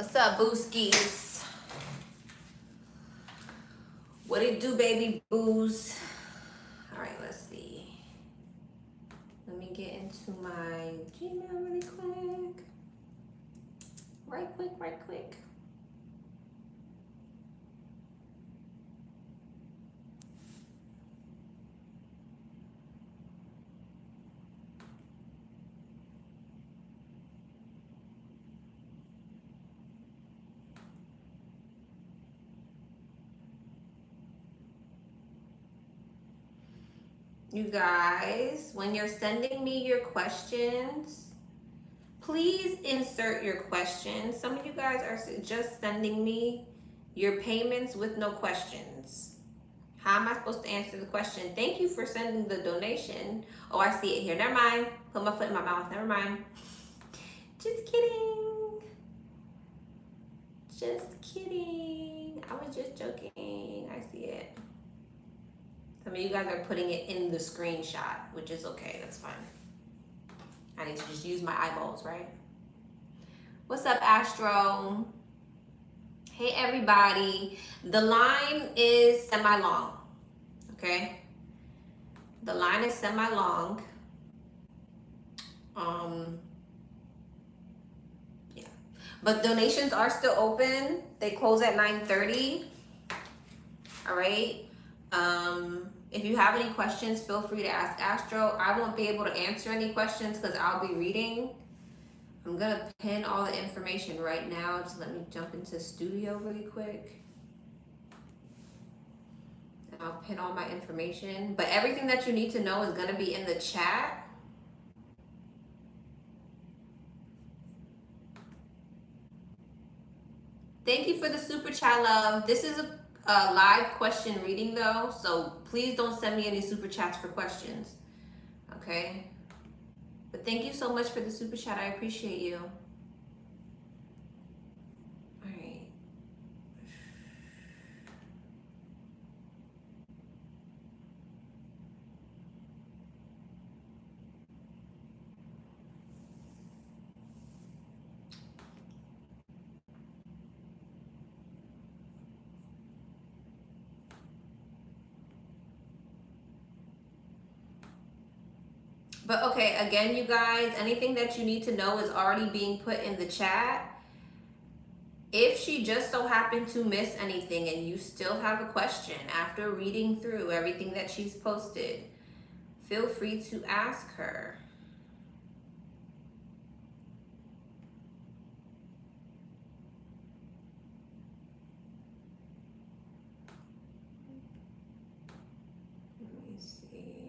What's up, booskies? What it do, baby boos? All right, let's see. Let me get into my Gmail really quick. Right quick. You guys, when you're sending me your questions, please insert your questions. Some of you guys are just sending me your payments with no questions. How am I supposed to answer the question? Thank you for sending the donation. Oh, I see it here. Never mind. Put my foot in my mouth. Never mind. Just kidding. Just kidding. I was just joking. I see it. Some of you guys are putting it in the screenshot, which is okay. That's fine. I need to just use my eyeballs, right? What's up, Astro? Hey, everybody. The line is semi-long, okay? The line is semi-long. Yeah. But donations are still open. They close at 9:30. All right? If you have any questions, feel free to ask Astro. I won't be able to answer any questions because I'll be reading. I'm gonna pin all the information right now. Just let me jump into studio really quick. And I'll pin all my information. But everything that you need to know is gonna be in the chat. Thank you for the super chat, love. This is a live question reading though, so please don't send me any super chats for questions, okay? But thank you so much for the super chat. I appreciate you. All right. But okay, again, you guys, anything that you need to know is already being put in the chat. If she just so happened to miss anything and you still have a question after reading through everything that she's posted, feel free to ask her. Let me see.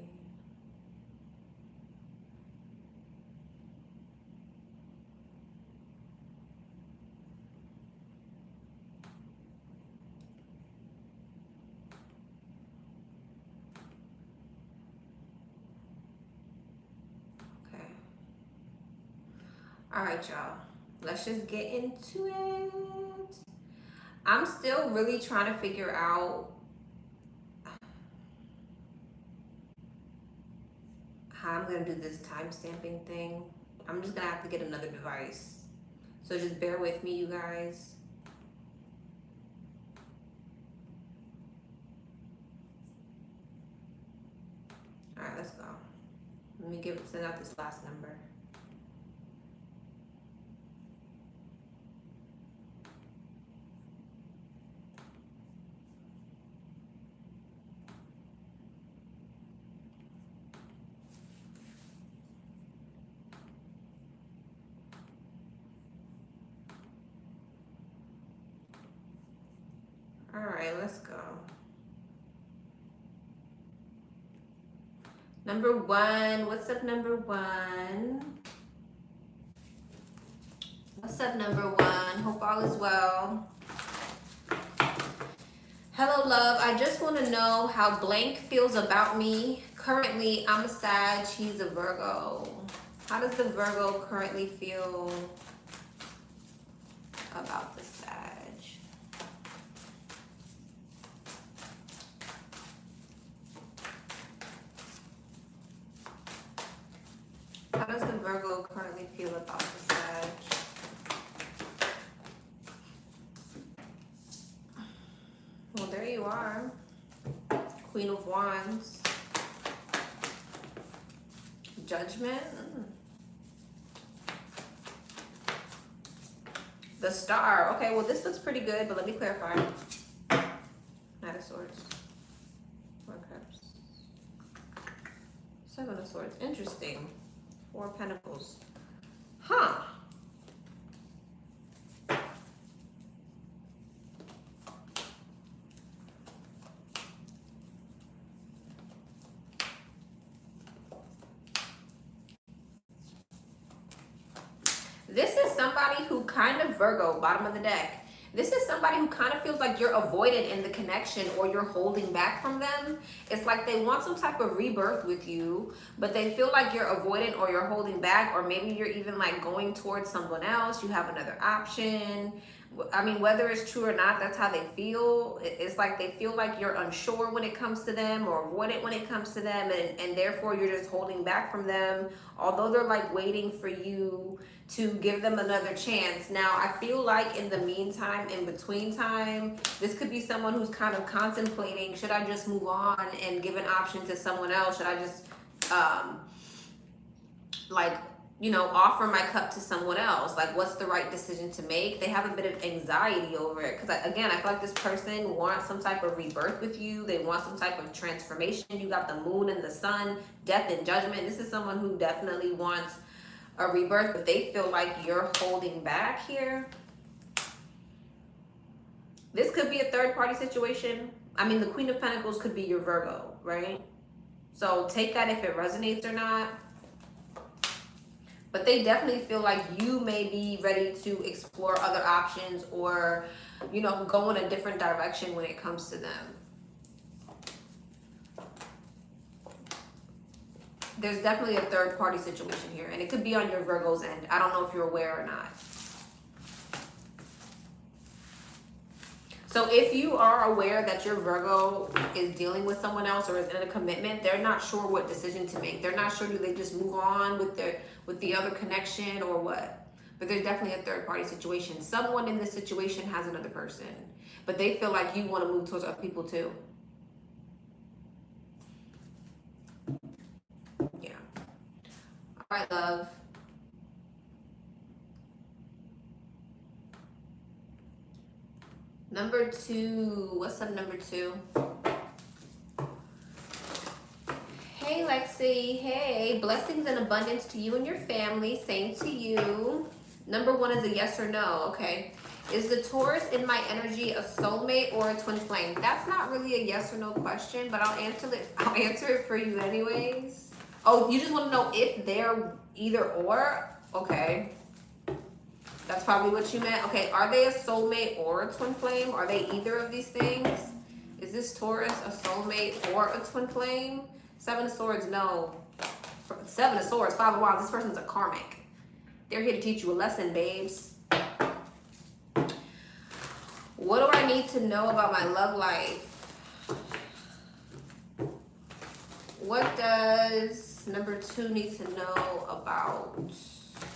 All right, y'all. Let's just get into it. I'm still really trying to figure out how I'm going to do this time stamping thing. I'm just going to have to get another device. So just bear with me, you guys. All right, let's go. Let me send out this last number. All right, let's go. Number one, what's up, number one? What's up, number one? Hope all is well. Hello, love. I just want to know how blank feels about me. Currently, I'm a Sag, he's a Virgo. How does the Virgo currently feel about the Sag? How does the Virgo currently feel about the Sag? Well, there you are. Queen of Wands. Judgment. The Star. Okay, well, this looks pretty good, but let me clarify. Knight of Swords. Four Cups. Seven of Swords. Interesting. Four of Pentacles. Huh. This is somebody who kind of, Virgo, bottom of the deck. This is somebody who kind of feels like you're avoided in the connection or you're holding back from them. It's like they want some type of rebirth with you, but they feel like you're avoided or you're holding back, or maybe you're even like going towards someone else. You have another option. I mean, whether it's true or not, that's how they feel. It's like they feel like you're unsure when it comes to them or avoided when it comes to them, and therefore you're just holding back from them, although they're like waiting for you to give them another chance. Now, I feel like in the meantime, in between time, this could be someone who's kind of contemplating, should I just move on and give an option to someone else? Should I just, like, you know, offer my cup to someone else? Like, what's the right decision to make? They have a bit of anxiety over it. Because, again, I feel like this person wants some type of rebirth with you. They want some type of transformation. You got the moon and the sun, death and judgment. This is someone who definitely wants a rebirth, but they feel like you're holding back here. This could be a third party situation. I mean, the Queen of Pentacles could be your Virgo, right? So take that if it resonates or not. But they definitely feel like you may be ready to explore other options or, you know, go in a different direction when it comes to them. There's definitely a third party situation here, and it could be on your Virgo's end. I don't know if you're aware or not. So if you are aware that your Virgo is dealing with someone else or is in a commitment, they're not sure what decision to make. They're not sure, do they just move on with the other connection or what? But there's definitely a third party situation. Someone in this situation has another person, but they feel like you want to move towards other people too. Yeah. All right, love. Number two. What's up, number two? Hey, Lexi. Hey. Blessings and abundance to you and your family. Same to you. Number one is a yes or no. Okay. Is the Taurus in my energy a soulmate or a twin flame? That's not really a yes or no question, but I'll answer it for you anyways. Oh, you just want to know if they're either or? Okay. That's probably what you meant. Okay, are they a soulmate or a twin flame? Are they either of these things? Is this Taurus a soulmate or a twin flame? Seven of Swords, no. Seven of Swords, Five of Wands, this person's a karmic. They're here to teach you a lesson, babes. What do I need to know about my love life? What does number two need to know about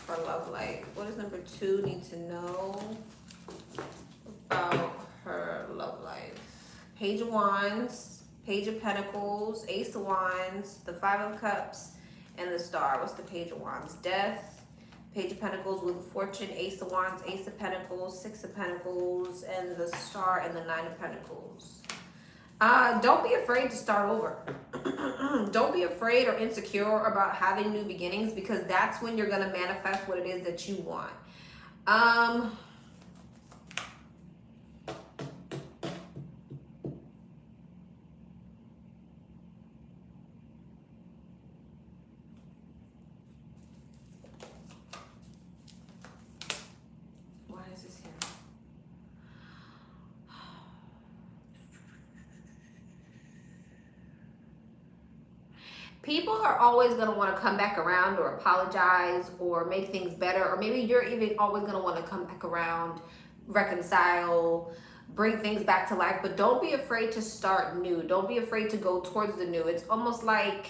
her love life? What does number two need to know about her love life? Page of Wands, Page of Pentacles, Ace of Wands, the Five of Cups, and the Star. What's the Page of Wands? Death, Page of Pentacles with Fortune, Ace of Wands, Ace of Pentacles, Six of Pentacles, and the Star and the Nine of Pentacles. Don't be afraid to start over. Don't be afraid or insecure about having new beginnings, because that's when you're going to manifest what it is that you want. Why is this here? People are always going to want to come back around or apologize or make things better. Or maybe you're even always going to want to come back around, reconcile, bring things back to life. But don't be afraid to start new. Don't be afraid to go towards the new. It's almost like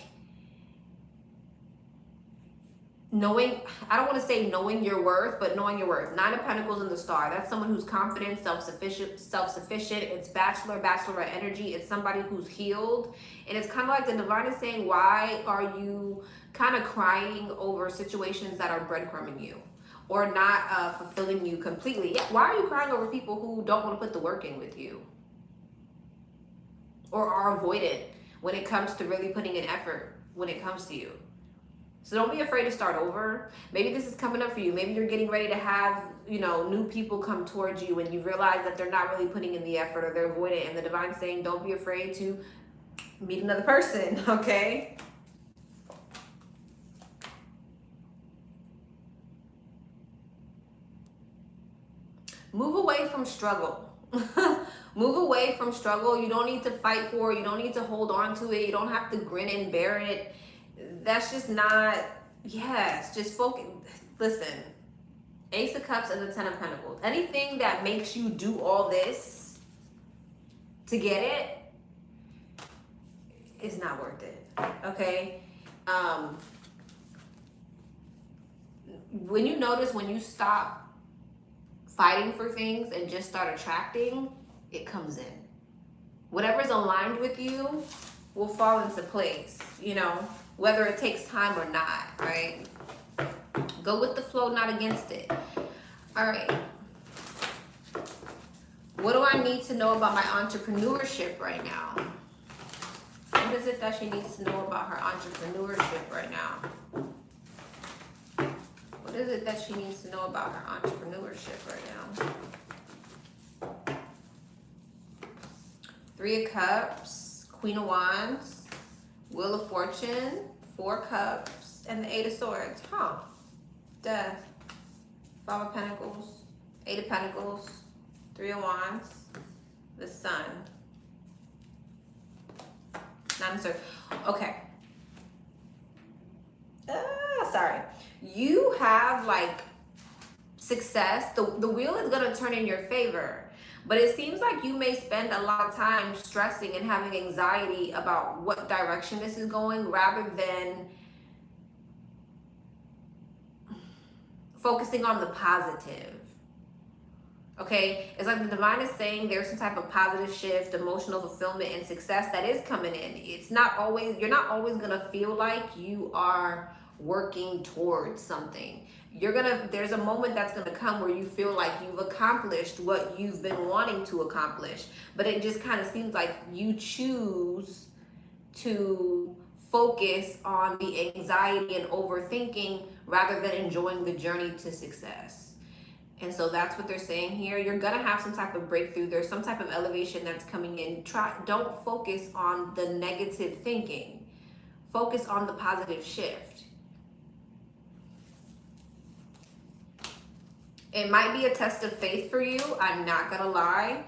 knowing, I don't want to say knowing your worth, but knowing your worth. Nine of Pentacles in the Star. That's someone who's confident, self-sufficient. It's bachelorette energy. It's somebody who's healed. And it's kind of like the divine is saying, why are you kind of crying over situations that are breadcrumbing you or not fulfilling you completely? Yeah, why are you crying over people who don't want to put the work in with you or are avoidant when it comes to really putting in effort when it comes to you? So don't be afraid to start over. Maybe this is coming up for you. Maybe you're getting ready to have, you know, new people come towards you and you realize that they're not really putting in the effort or they're avoidant. And the divine's saying, don't be afraid to meet another person, okay? Move away from struggle. Move away from struggle. You don't need to fight for it. You don't need to hold on to it. You don't have to grin and bear it. That's just not, yes, just focus. Listen, Ace of Cups and the Ten of Pentacles. Anything that makes you do all this to get it is not worth it, okay? When you notice, when you stop fighting for things and just start attracting, it comes in. Whatever's aligned with you will fall into place, you know, whether it takes time or not, right? Go with the flow, not against it. All right. What do I need to know about my entrepreneurship right now? What is it that she needs to know about her entrepreneurship right now? What is it that she needs to know about her entrepreneurship right now? Three of Cups, Queen of Wands, Wheel of Fortune, Four Cups, and the Eight of Swords. Huh. Death. Five of Pentacles, Eight of Pentacles, Three of Wands, the Sun. Nine of Swords. Okay. Sorry. You have like success. The wheel is going to turn in your favor. But it seems like you may spend a lot of time stressing and having anxiety about what direction this is going rather than focusing on the positive. Okay? It's like the divine is saying there's some type of positive shift, emotional fulfillment, and success that is coming in. It's not always, you're not always going to feel like you are working towards something. There's a moment that's gonna come where you feel like you've accomplished what you've been wanting to accomplish, but it just kind of seems like you choose to focus on the anxiety and overthinking rather than enjoying the journey to success. And so that's what they're saying here. You're gonna have some type of breakthrough. There's some type of elevation that's coming in. Don't focus on the negative thinking. Focus on the positive shift. It might be a test of faith for you, I'm not gonna lie,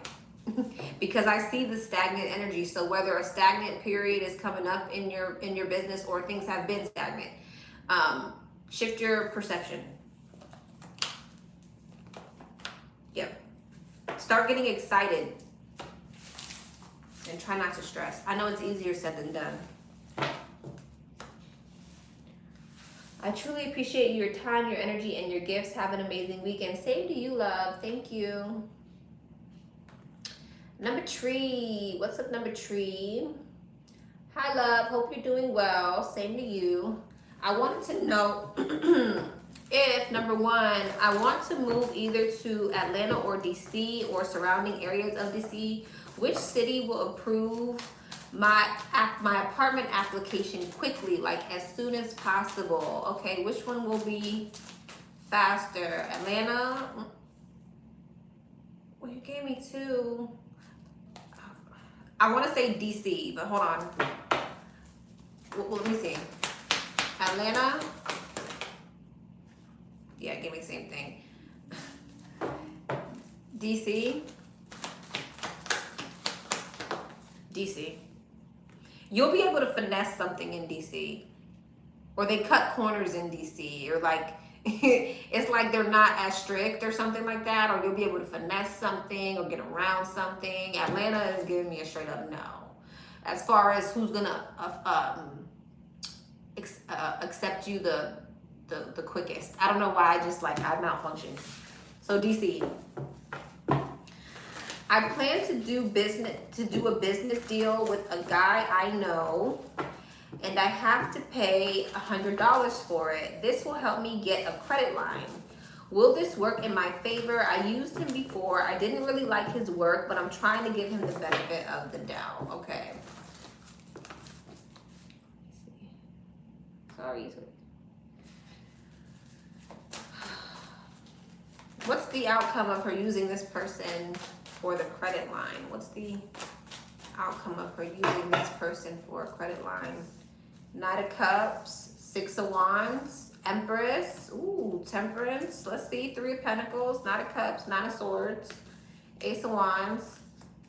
because I see the stagnant energy. So whether a stagnant period is coming up in your business or things have been stagnant, shift your perception. Yep. Start getting excited and try not to stress. I know it's easier said than done. I truly appreciate your time, your energy, and your gifts. Have an amazing weekend. Same to you, love. Thank you. Number three. What's up, number three? Hi, love. Hope you're doing well. Same to you. I wanted to know if, number one, I want to move either to Atlanta or DC or surrounding areas of DC. Which city will approve my apartment application quickly, like as soon as possible? Okay, which one will be faster? Atlanta? Well, you gave me two. I want to say DC, but hold on. Well, let me see. Atlanta? Yeah, give me the same thing. DC? DC. You'll be able to finesse something in DC, or they cut corners in DC, or like it's like they're not as strict or something like that, or you'll be able to finesse something or get around something. Atlanta is giving me a straight up no. As far as who's gonna accept you the the quickest. I don't know why, I just like, I malfunctioned. So DC, I plan to do a business deal with a guy I know, and I have to pay $100 for it. This will help me get a credit line. Will this work in my favor? I used him before. I didn't really like his work, but I'm trying to give him the benefit of the doubt. Okay. Sorry. What's the outcome of her using this person for the credit line? What's the outcome of her using this person for a credit line? Knight of Cups, Six of Wands, Empress, ooh, Temperance. Let's see, Three of Pentacles, Knight of Cups, Nine of Swords, Ace of Wands,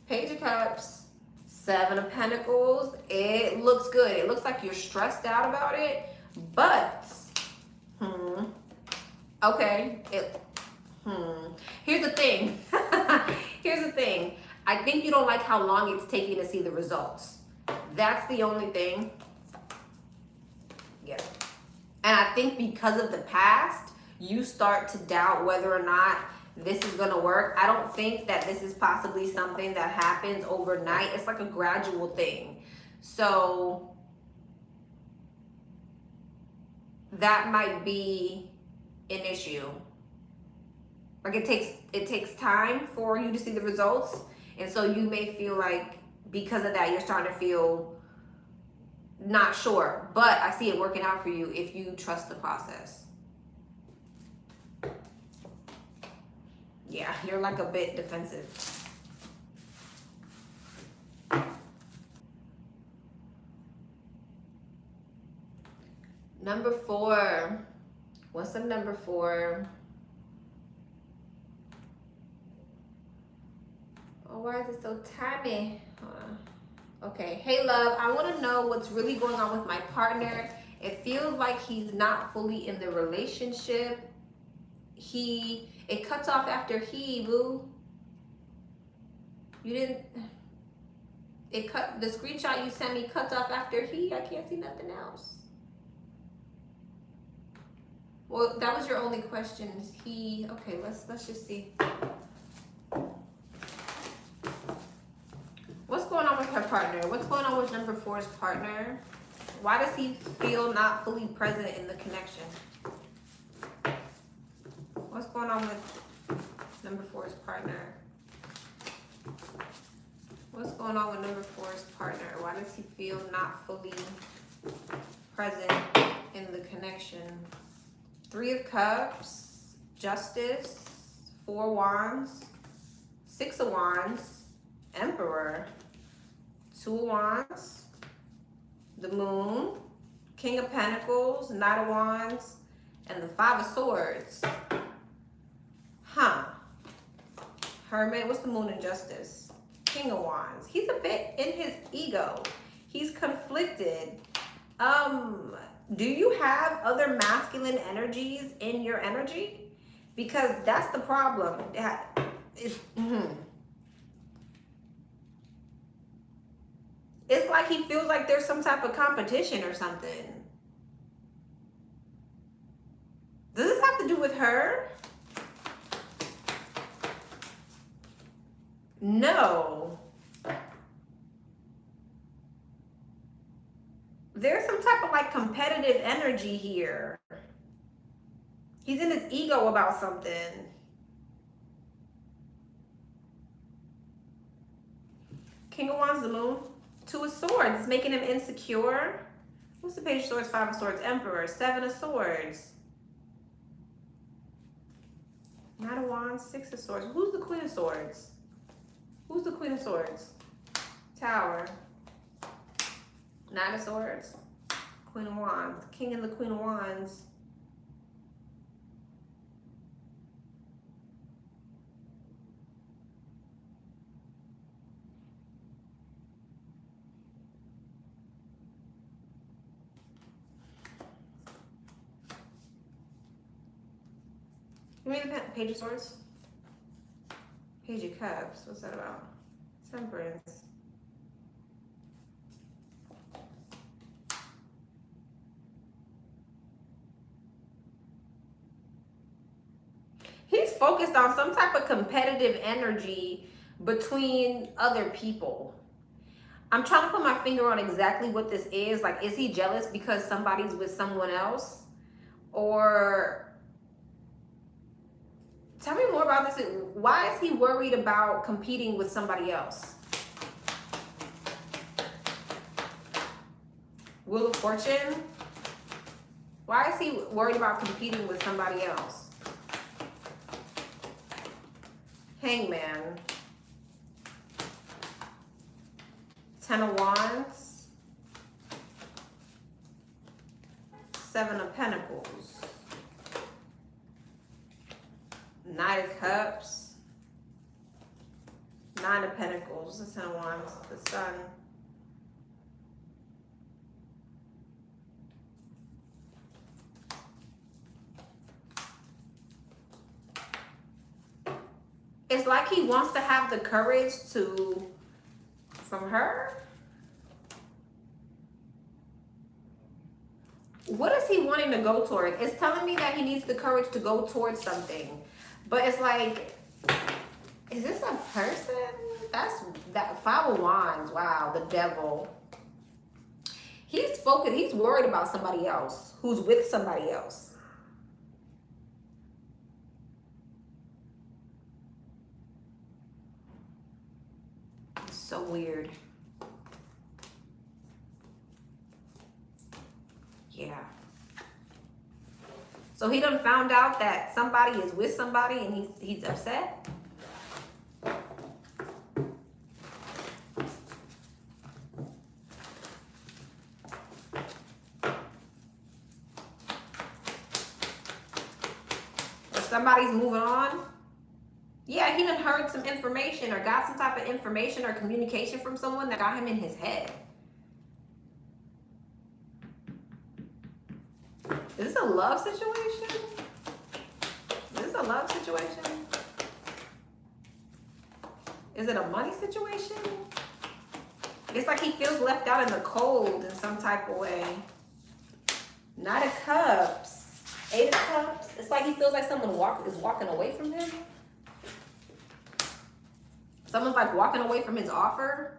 Page of Cups, Seven of Pentacles. It looks good. It looks like you're stressed out about it, but, okay, here's the thing. Here's the thing. I think you don't like how long it's taking to see the results. That's the only thing. Yeah. And I think because of the past, you start to doubt whether or not this is going to work. I don't think that this is possibly something that happens overnight. It's like a gradual thing. So that might be an issue. Like it takes time for you to see the results. And so you may feel like because of that, you're starting to feel not sure. But I see it working out for you if you trust the process. Yeah, you're like a bit defensive. Number 4. What's the number 4? Oh, why is it so tiny? Okay, hey love, I want to know what's really going on with my partner. It feels like he's not fully in the relationship. It cuts off after boo. You didn't, the screenshot you sent me cuts off after I can't see nothing else. Well, that was your only question. Okay, let's just see. What's going on with her partner? What's going on with number 4's partner? Why does he feel not fully present in the connection? What's going on with number 4's partner? What's going on with number 4's partner? Why does he feel not fully present in the connection? 3 of Cups, Justice, 4 Wands, 6 of Wands, Emperor, 2 of Wands, the Moon, King of Pentacles, Knight of Wands, and the 5 of Swords. Hermit, what's the Moon in Justice? King of Wands. He's a bit in his ego. He's conflicted. Do you have other masculine energies in your energy? Because that's the problem. It's like he feels like there's some type of competition or something. Does this have to do with her? No. There's some type of like competitive energy here. He's in his ego about something. King of Wands, the Moon. 2 of Swords. It's making him insecure. What's the Page of Swords, 5 of Swords, Emperor, 7 of Swords. Knight of Wands, 6 of Swords. Who's the Queen of Swords? Who's the Queen of Swords? Tower. 9 of Swords. Queen of Wands. King and the Queen of Wands. Give me the Page of Swords. Page of Cups. What's that about? Temperance. focused on some type of competitive energy between other people. I'm trying to put my finger on exactly what this is. Like, is he jealous because somebody's with someone else? Or tell me more about this. Why is he worried about competing with somebody else? Wheel of Fortune. Why is he worried about competing with somebody else? Hangman. 10 of Wands. 7 of Pentacles. Knight of Cups. 9 of Pentacles. The 10 of Wands. The Sun. It's like he wants to have the courage to, from her. What is he wanting to go toward? It's telling me that he needs the courage to go towards something. But it's like, is this a person? That's that 5 of Wands. Wow, the Devil. He's focused. He's worried about somebody else who's with somebody else. So weird. Yeah. So he done found out that somebody is with somebody and he's upset. Or somebody's moving on. Yeah, he done heard some information or got some type of information or communication from someone that got him in his head. Is this a love situation? Is this a love situation? Is it a money situation? It's like he feels left out in the cold in some type of way. Knight of Cups. 8 of Cups. It's like he feels like someone is walking away from him. Someone's like walking away from his offer.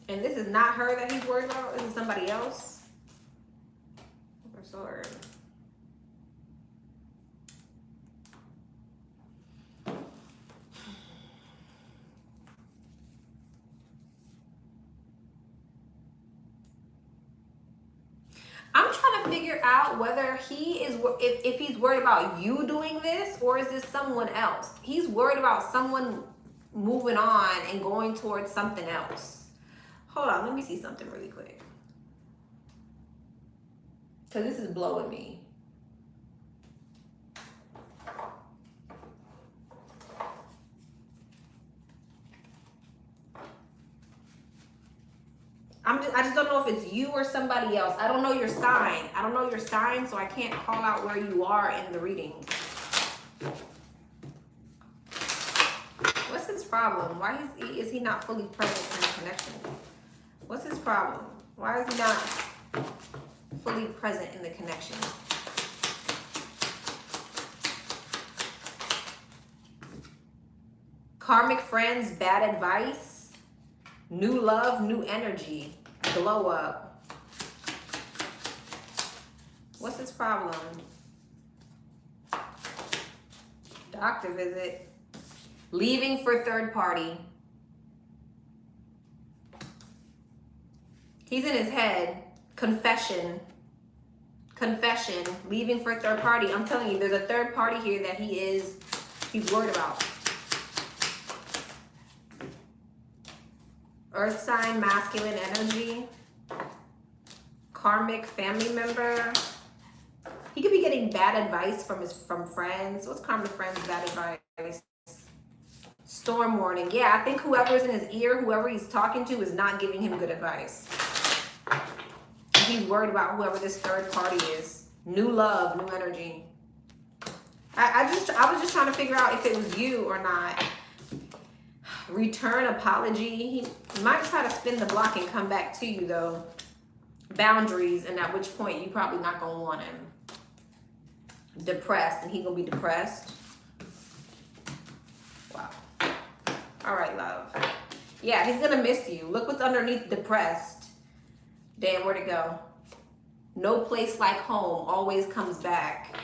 And this is not her that he's worried about. This is somebody else. Or sword. I'm trying to figure out whether he is, if he's worried about you doing this, or is this someone else? He's worried about someone moving on and going towards something else. Hold on, let me see something really quick. Because this is blowing me. I just don't know if it's you or somebody else. I don't know your sign. I don't know your sign, so I can't call out where you are in the reading. What's his problem? Why is he not fully present in the connection? What's his problem? Why is he not fully present in the connection? Karmic friends, bad advice. New love, new energy. Glow up. What's his problem? Doctor visit. Leaving for third party. He's in his head. Confession. Confession. Leaving for third party. I'm telling you, there's a third party here that he's worried about. Earth sign, masculine energy. Karmic family member. He could be getting bad advice from friends. What's karmic friends, bad advice? Storm warning. Yeah, I think whoever's in his ear, whoever he's talking to, is not giving him good advice. He's worried about whoever this third party is. New love, new energy. I was just trying to figure out if it was you or not. Return apology. He might try to spin the block and come back to you though. Boundaries, and at which point you probably not gonna want him. Depressed, and he gonna be depressed. Wow. All right, love. Yeah, he's gonna miss you. Look what's underneath depressed. Damn, where'd it go? No place like home always comes back.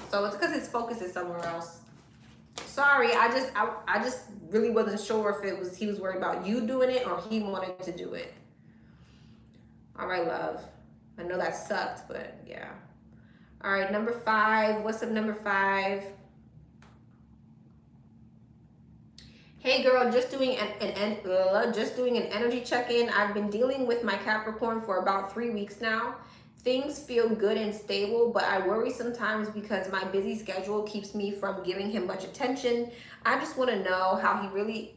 So it's because his focus is somewhere else. Sorry, I just really wasn't sure if it was he was worried about you doing it or he wanted to do it. All right, love. I know that sucked, but yeah. All right, number 5. What's up, number 5? Hey girl, just doing an energy check-in. I've been dealing with my Capricorn for about 3 weeks now. Things feel good and stable, but I worry sometimes because my busy schedule keeps me from giving him much attention. I just want to know how he's really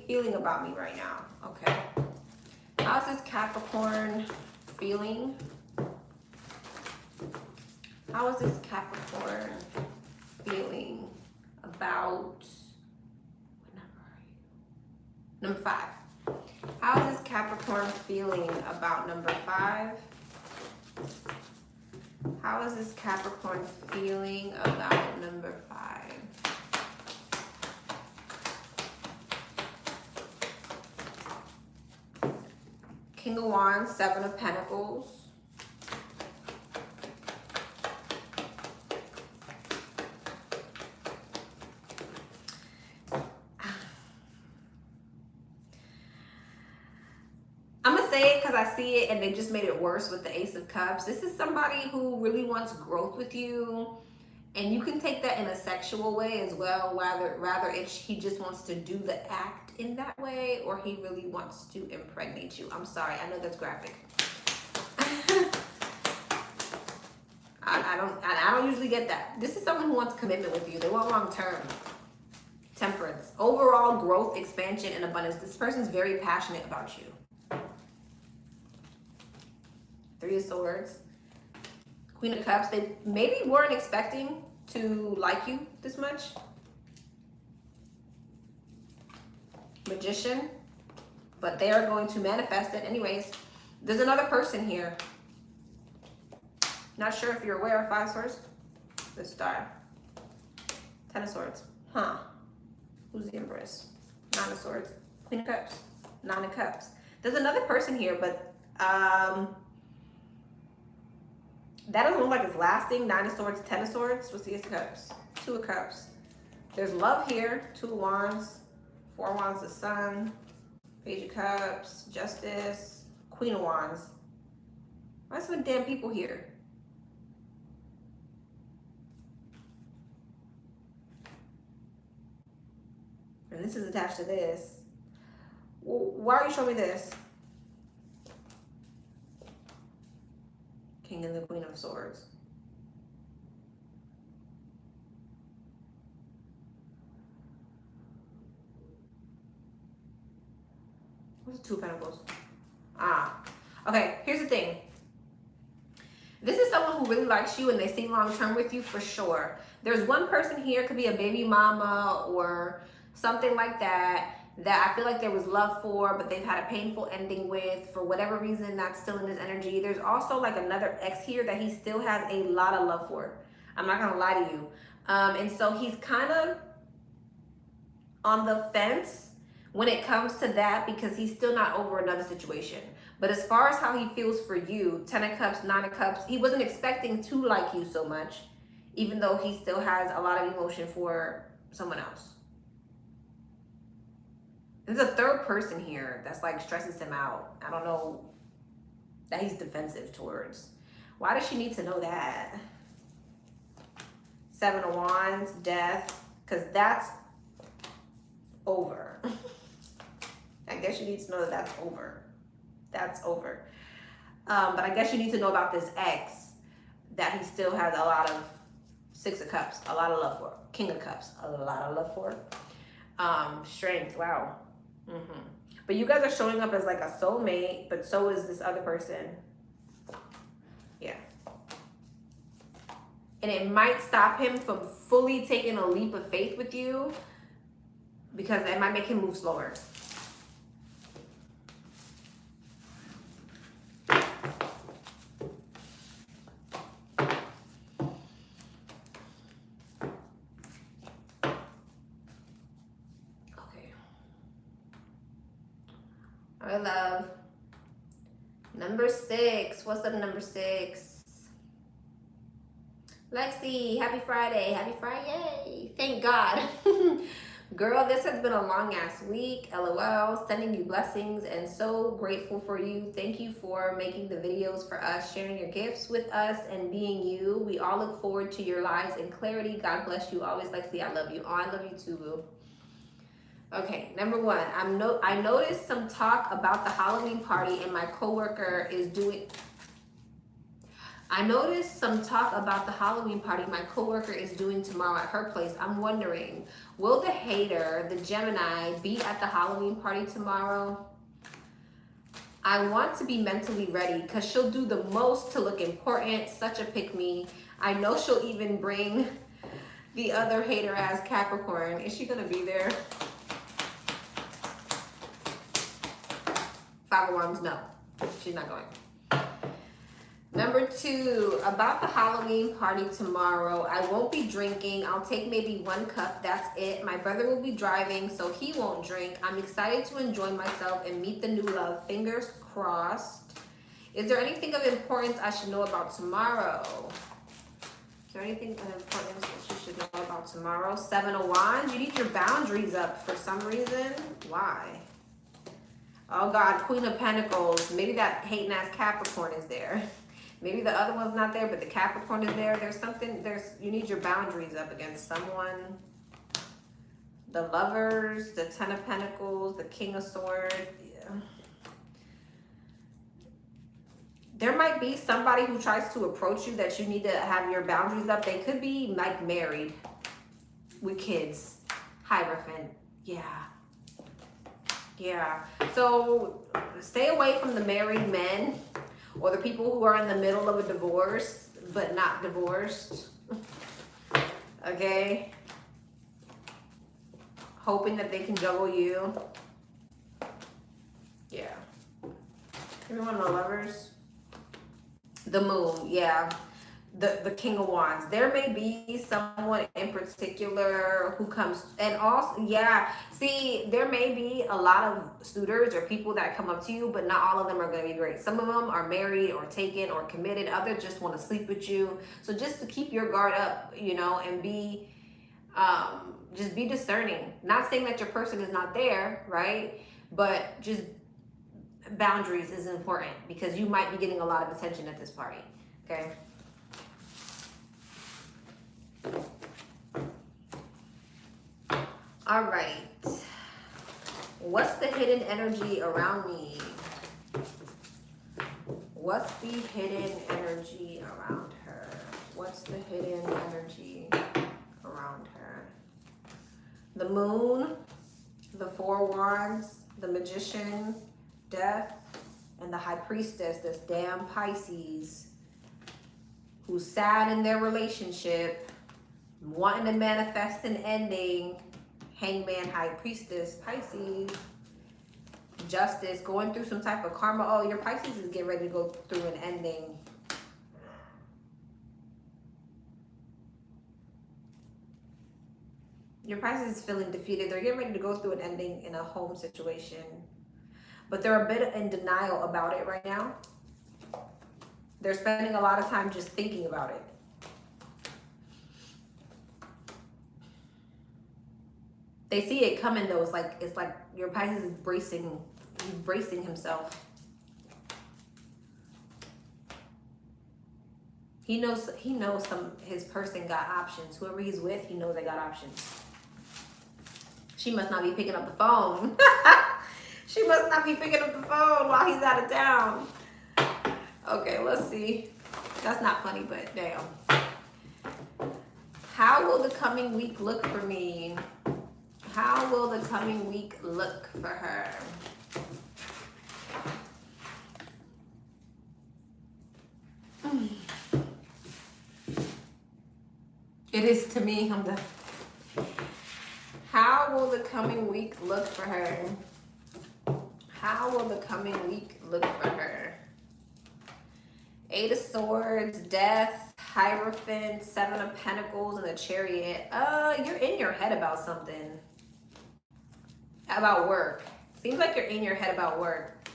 feeling about me right now. Okay. How's this Capricorn feeling? How is this Capricorn feeling about, what number are you? Number 5. How is this Capricorn feeling about number 5? How is this Capricorn feeling about number 5? King of Wands, 7 of Pentacles. I'm gonna say it because I see it and they just made it worse with the Ace of Cups. This is somebody who really wants growth with you, and you can take that in a sexual way as well. Rather he just wants to do the act in that way, or he really wants to impregnate you. I'm sorry, I know that's graphic. I don't usually get that. This is someone who wants commitment with you. They want long term. Temperance, overall growth, expansion, and abundance. This person's very passionate about you. 3 of Swords, Queen of Cups. They maybe weren't expecting to like you this much. Magician, but they are going to manifest it anyways. There's another person here. Not sure if you're aware of 5 Swords. The Star. 10 of Swords. Huh. Who's the Empress? 9 of Swords. Queen of Cups. 9 of Cups. There's another person here, but that doesn't look like it's lasting. 9 of Swords, 10 of Swords. What's the Ace of Cups? 2 of Cups. There's love here. 2 of Wands. 4 of Wands, the Sun. Page of Cups. Justice. Queen of Wands. Why so many damn people here? And this is attached to this. Well, why are you showing me this? King and the Queen of Swords. What's the 2 of Pentacles? Okay, here's the thing. This is someone who really likes you and they see long term with you for sure. There's one person here, could be a baby mama or something like that, that I feel like there was love for, but they've had a painful ending with, for whatever reason. That's still in his energy. There's also like another ex here that he still has a lot of love for. I'm not gonna lie to you. And so he's kind of on the fence when it comes to that, because he's still not over another situation. But as far as how he feels for you, 10 of Cups, 9 of Cups, he wasn't expecting to like you so much, even though he still has a lot of emotion for someone else. There's a third person here that's like stresses him out. I don't know, that he's defensive towards. Why does she need to know that? 7 of Wands, Death, because that's over. I guess you need to know that that's over. That's over. But I guess you need to know about this ex that he still has a lot of 6 of Cups, a lot of love for. King of Cups, a lot of love for. Strength, wow. But you guys are showing up as like a soulmate, but so is this other person. Yeah. And it might stop him from fully taking a leap of faith with you because it might make him move slower. All right, love. Number 6. What's up, number 6? Lexi, happy Friday. Happy Friday. Thank God. Girl, this has been a long ass week. LOL. Sending you blessings and so grateful for you. Thank you for making the videos for us, sharing your gifts with us, and being you. We all look forward to your lives in clarity. God bless you always, Lexi. I love you. Oh, I love you too, boo. Okay, number 1. I noticed some talk about the Halloween party and my coworker is doing... I noticed some talk about the Halloween party my coworker is doing tomorrow at her place. I'm wondering, will the hater, the Gemini, be at the Halloween party tomorrow? I want to be mentally ready because she'll do the most to look important. Such a pick-me. I know she'll even bring the other hater-ass Capricorn. Is she going to be there? 5 of Wands, no. She's not going. Number 2, about the Halloween party tomorrow. I won't be drinking. I'll take maybe 1 cup. That's it. My brother will be driving, so he won't drink. I'm excited to enjoy myself and meet the new love. Fingers crossed. Is there anything of importance I should know about tomorrow? Is there anything of importance that you should know about tomorrow? 7 of Wands. You need your boundaries up for some reason. Why? Oh, God. Queen of Pentacles. Maybe that hating-ass Capricorn is there. Maybe the other one's not there, but the Capricorn is there. There's something, you need your boundaries up against someone. The Lovers, the 10 of Pentacles, the King of Swords. Yeah. There might be somebody who tries to approach you that you need to have your boundaries up. They could be like married with kids. Hierophant. Yeah. Yeah. So stay away from the married men. Or the people who are in the middle of a divorce, but not divorced. Okay? Hoping that they can juggle you. Yeah. Everyone know Lovers? The Moon, yeah. The King of Wands. There may be someone in particular who comes, and also, yeah, see, there may be a lot of suitors or people that come up to you, but not all of them are going to be great. Some of them are married or taken or committed. Others just want to sleep with you. So just to keep your guard up, you know, and be, just be discerning. Not saying that your person is not there, right? But just boundaries is important because you might be getting a lot of attention at this party, okay? All right. What's the hidden energy around me? What's the hidden energy around her? What's the hidden energy around her? The Moon, the 4 of Wands, the Magician, Death, and the High Priestess, this damn Pisces, who's sad in their relationship, wanting to manifest an ending. Hangman, High Priestess, Pisces, Justice, going through some type of karma. Oh, your Pisces is getting ready to go through an ending. Your Pisces is feeling defeated. They're getting ready to go through an ending in a home situation. But they're a bit in denial about it right now. They're spending a lot of time just thinking about it. They see it coming though. It's like your Pisces is bracing himself. He knows his person got options. Whoever he's with, he knows they got options. She must not be picking up the phone. She must not be picking up the phone while he's out of town. Okay, let's see. That's not funny, but damn. How will the coming week look for me? How will the coming week look for her? It is to me. I'm done. How will the coming week look for her? How will the coming week look for her? 8 of Swords, Death, Hierophant, 7 of Pentacles, and the Chariot. You're in your head about something. About work. Seems like you're in your head about work.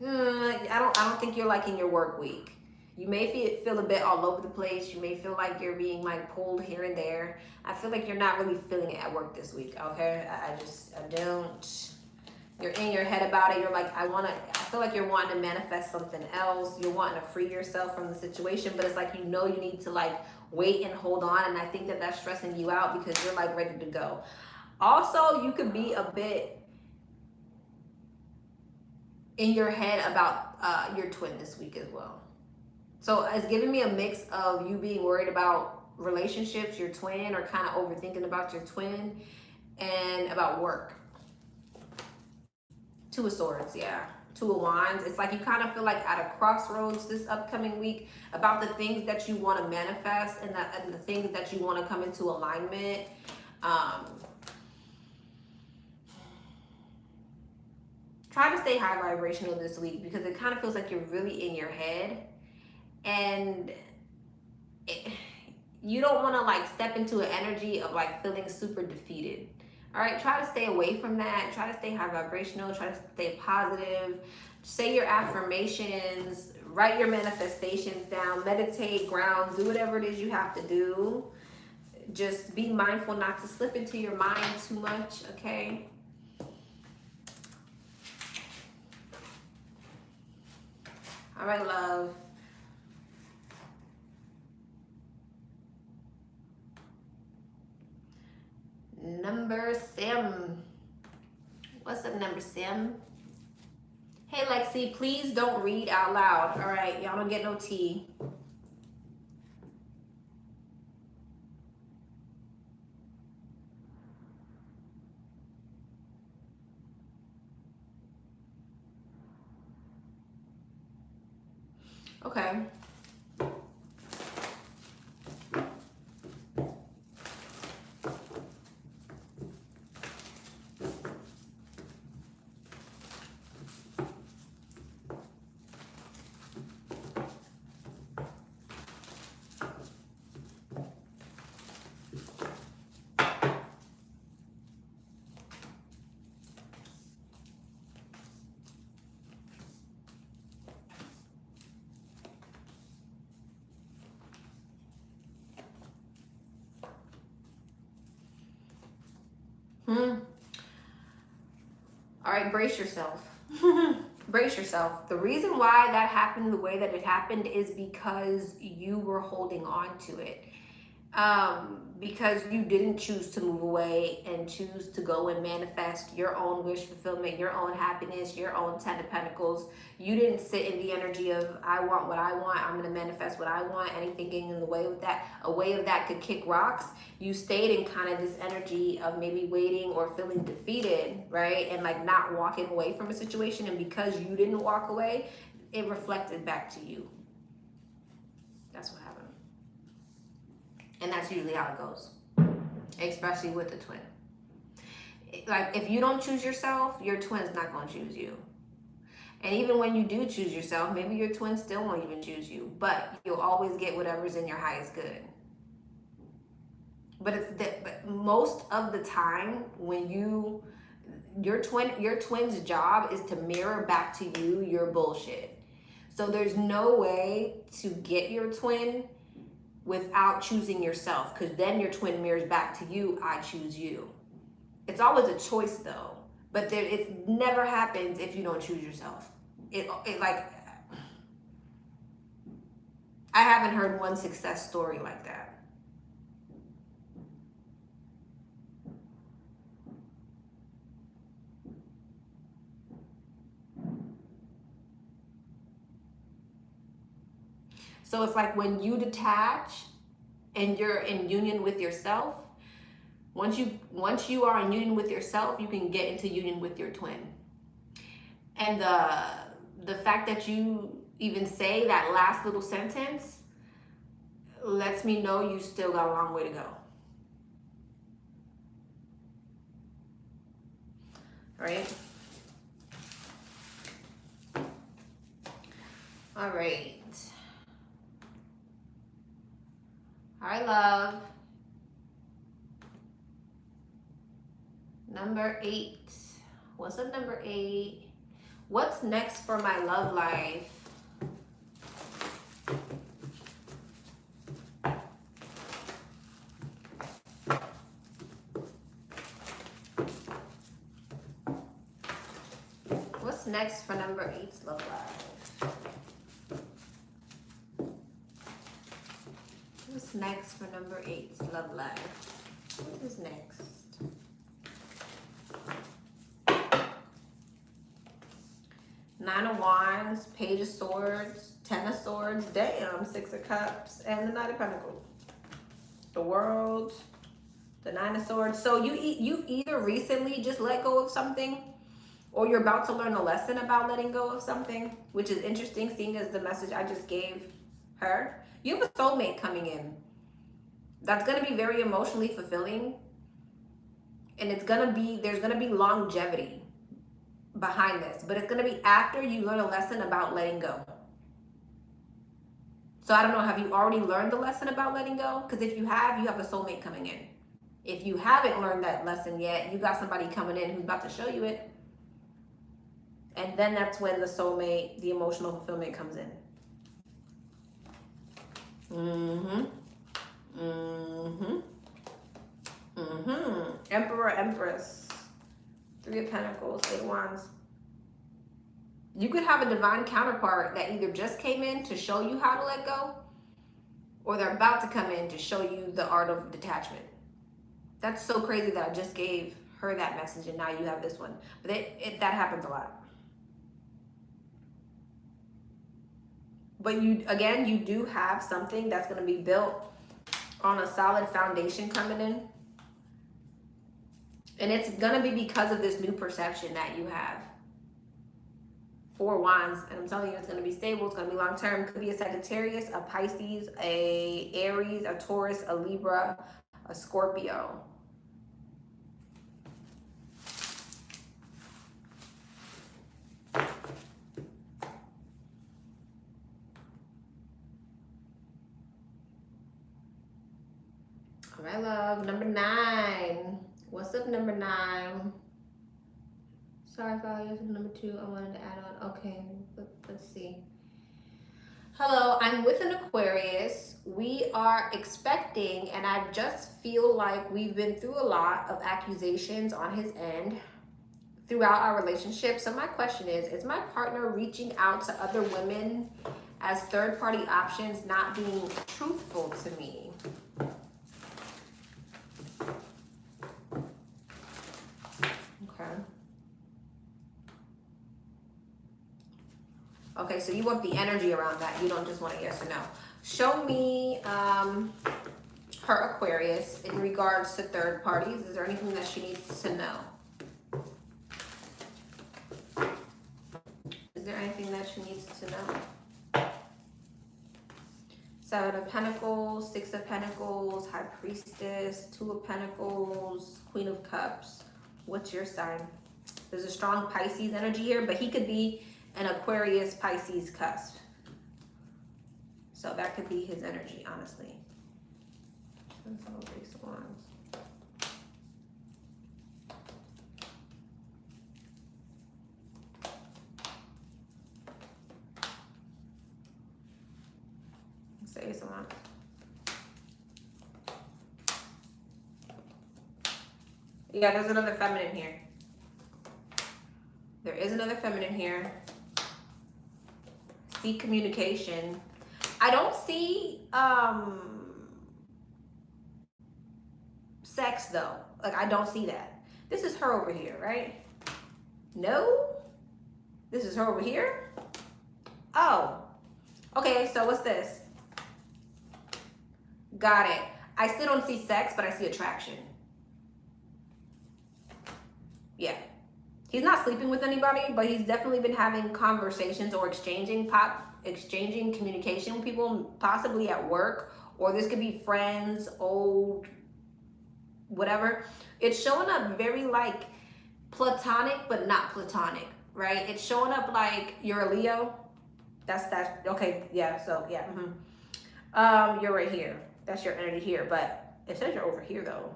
I don't think you're like in your work week. You may feel a bit all over the place. You may feel like you're being like pulled here and there. I feel like you're not really feeling it at work this week, okay? I don't. You're in your head about it. You're like, I feel like you're wanting to manifest something else. You're wanting to free yourself from the situation, but it's like, you know, you need to like wait and hold on. And I think that that's stressing you out because you're like ready to go. Also, you could be a bit in your head about your twin this week as well. So it's giving me a mix of you being worried about relationships, your twin, or kind of overthinking about your twin, and about work. 2 of Swords, yeah. 2 of Wands. It's like you kind of feel like at a crossroads this upcoming week about the things that you want to manifest and the things that you want to come into alignment. Try to stay high vibrational this week because it kind of feels like you're really in your head. And you don't want to like step into an energy of like feeling super defeated. All right, try to stay away from that. Try to stay high vibrational. Try to stay positive. Say your affirmations. Write your manifestations down. Meditate, ground, do whatever it is you have to do. Just be mindful not to slip into your mind too much, okay? All right, love. Number Sim. What's up, number Sim? Hey, Lexi, please don't read out loud. All right, y'all don't get no tea. Okay. All right, brace yourself. Brace yourself. The reason why that happened the way that it happened is because you were holding on to it. Because you didn't choose to move away and choose to go and manifest your own wish fulfillment, your own happiness, your own 10 of Pentacles. You didn't sit in the energy of, I want what I want, I'm going to manifest what I want, anything getting in the way of that. A way of that could kick rocks. You stayed in kind of this energy of maybe waiting or feeling defeated, right? And like not walking away from a situation. And because you didn't walk away, it reflected back to you. That's what happened. And that's usually how it goes, especially with the twin. Like, if you don't choose yourself, your twin's not going to choose you. And even when you do choose yourself, maybe your twin still won't even choose you, but you'll always get whatever's in your highest good. But most of the time, when your twin's job is to mirror back to you your bullshit. So there's no way to get your twin without choosing yourself, because then your twin mirrors back to you, I choose you. It's always a choice though, but it never happens if you don't choose yourself. It like, I haven't heard one success story like that. So it's like when you detach and you're in union with yourself, once you are in union with yourself, you can get into union with your twin. And the fact that you even say that last little sentence lets me know you still got a long way to go. right? All right. Hi, love. Number 8. What's up, number 8? What's next for my love life? What's next for number 8's love life? What's next for number 8's love life? What is next? Nine of Wands, Page of Swords, Ten of Swords, damn, Six of Cups, and the Knight of Pentacles. The World, the Nine of Swords. So you've either recently just let go of something, or you're about to learn a lesson about letting go of something, which is interesting seeing as the message I just gave her. You have a soulmate coming in. That's going to be very emotionally fulfilling. And there's going to be longevity behind this, but it's going to be after you learn a lesson about letting go. So I don't know, have you already learned the lesson about letting go? Because if you have a soulmate coming in. If you haven't learned that lesson yet, you got somebody coming in who's about to show you it. And then that's when the soulmate, the emotional fulfillment comes in. Emperor, Empress, Three of Pentacles, Eight of Wands. You could have a divine counterpart that either just came in to show you how to let go, or they're about to come in to show you the art of detachment. That's so crazy that I just gave her that message and now you have this one. But that happens a lot. But you do have something that's going to be built on a solid foundation coming in. And it's going to be because of this new perception that you have. Four Wands. And I'm telling you, it's going to be stable. It's going to be long term. Could be a Sagittarius, a Pisces, a Aries, a Taurus, a Libra, a Scorpio. All right, love. Number 9. What's up, number 9? Sorry, values. Number 2, I wanted to add on. Okay, let's see. Hello, I'm with an Aquarius. We are expecting, and I just feel like we've been through a lot of accusations on his end throughout our relationship. So my question is my partner reaching out to other women as third-party options not being truthful to me? Okay, so you want the energy around that. You don't just want a yes or no. Show me her Aquarius in regards to third parties. Is there anything that she needs to know? Is there anything that she needs to know? Seven of Pentacles, Six of Pentacles, High Priestess, Two of Pentacles, Queen of Cups. What's your sign? There's a strong Pisces energy here, but he could be an Aquarius Pisces cusp. So that could be his energy, honestly. Say someone. Yeah, there's another feminine here. There is another feminine here. See communication. I don't see sex though. Like, I don't see that. This is her over here, right? No? This is her over here? Oh. Okay, so what's this? Got it. I still don't see sex, but I see attraction. Yeah. He's not sleeping with anybody, but he's definitely been having conversations or exchanging communication with people, possibly at work, or this could be friends, old, whatever. It's showing up very like platonic, but not platonic, right? It's showing up like you're a Leo. That's that. Okay, yeah. So yeah. You're right here. That's your energy here, but it says you're over here though.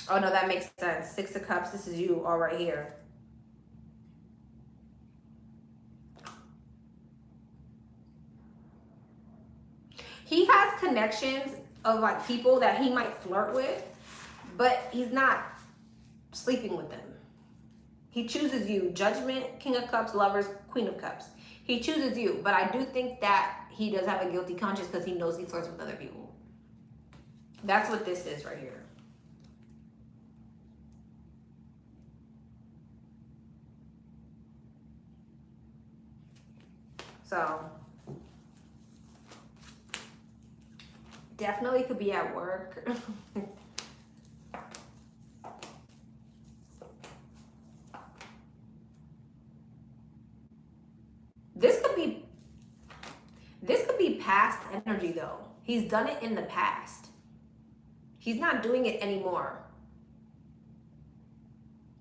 Oh no, that makes sense. Six of Cups. This is you all right here. He has connections of like people that he might flirt with, but he's not sleeping with them. He chooses you. Judgment, King of Cups, Lovers, Queen of Cups. He chooses you, but I do think that he does have a guilty conscience because he knows he flirts with other people. That's what this is right here. So definitely could be at work. This could be past energy though. He's done it in the past. He's not doing it anymore.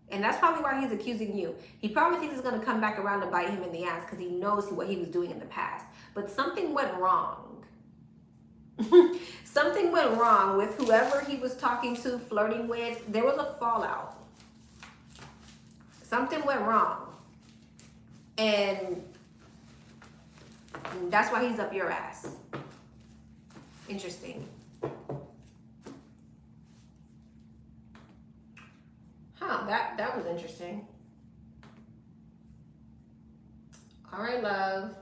And that's probably why he's accusing you. He probably thinks it's going to come back around to bite him in the ass because he knows what he was doing in the past. But something went wrong. Something went wrong with whoever he was talking to, flirting with. There was a fallout. Something went wrong. And that's why he's up your ass. Interesting. Huh, that was interesting. All right, love.